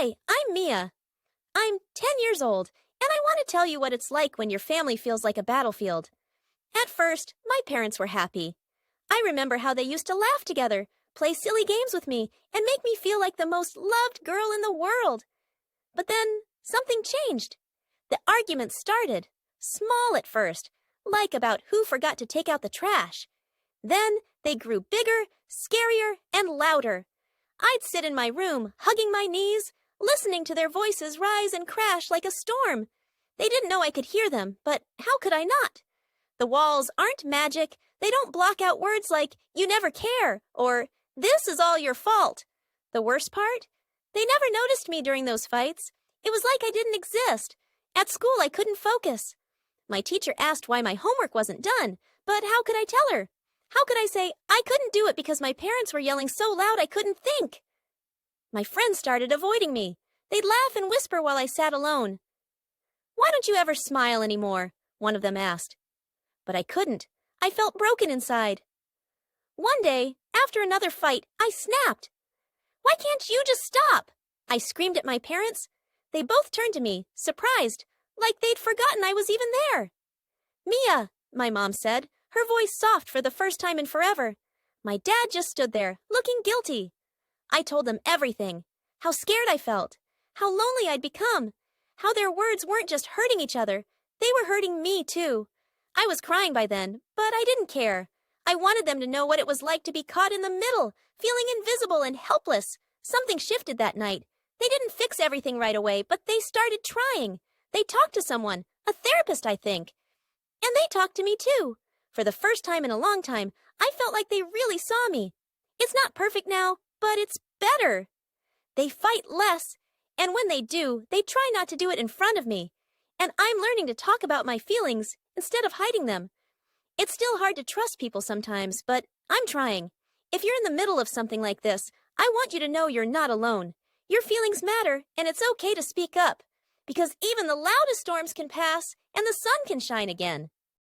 Hi, I'm Mia. I'm 10 years old, and I want to tell you what it's like when your family feels like a battlefield. At first, my parents were happy. I remember how they used to laugh together, play silly games with me, and make me feel like the most loved girl in the world. But then, something changed. The arguments started, small at first, like about who forgot to take out the trash. Then, they grew bigger, scarier, and louder. I'd sit in my room, hugging my knees, listening to their voices rise and crash like a storm. They didn't know I could hear them, but how could I not? The walls aren't magic. They don't block out words like, "you never care," or, "this is all your fault." The worst part? They never noticed me during those fights. It was like I didn't exist. At school, I couldn't focus. My teacher asked why my homework wasn't done, but how could I tell her? How could I say I couldn't do it because my parents were yelling so loud I couldn't think? My friends started avoiding me. They'd laugh and whisper while I sat alone. "Why don't you ever smile anymore?" one of them asked. But I couldn't. I felt broken inside. One day, after another fight, I snapped. "Why can't you just stop?" I screamed at my parents. They both turned to me, surprised, like they'd forgotten I was even there. "Mia," my mom said, her voice soft for the first time in forever. My dad just stood there, looking guilty. I told them everything, how scared I felt, how lonely I'd become, how their words weren't just hurting each other, they were hurting me too. I was crying by then, but I didn't care. I wanted them to know what it was like to be caught in the middle, feeling invisible and helpless. Something shifted that night. They didn't fix everything right away, but they started trying. They talked to someone, a therapist, I think. And they talked to me too. For the first time in a long time, I felt like they really saw me. It's not perfect now, but it's better. They fight less, and when they do, they try not to do it in front of me. And I'm learning to talk about my feelings instead of hiding them. It's still hard to trust people sometimes, but I'm trying. If you're in the middle of something like this, I want you to know you're not alone. Your feelings matter, and it's okay to speak up. Because even the loudest storms can pass, and the sun can shine again.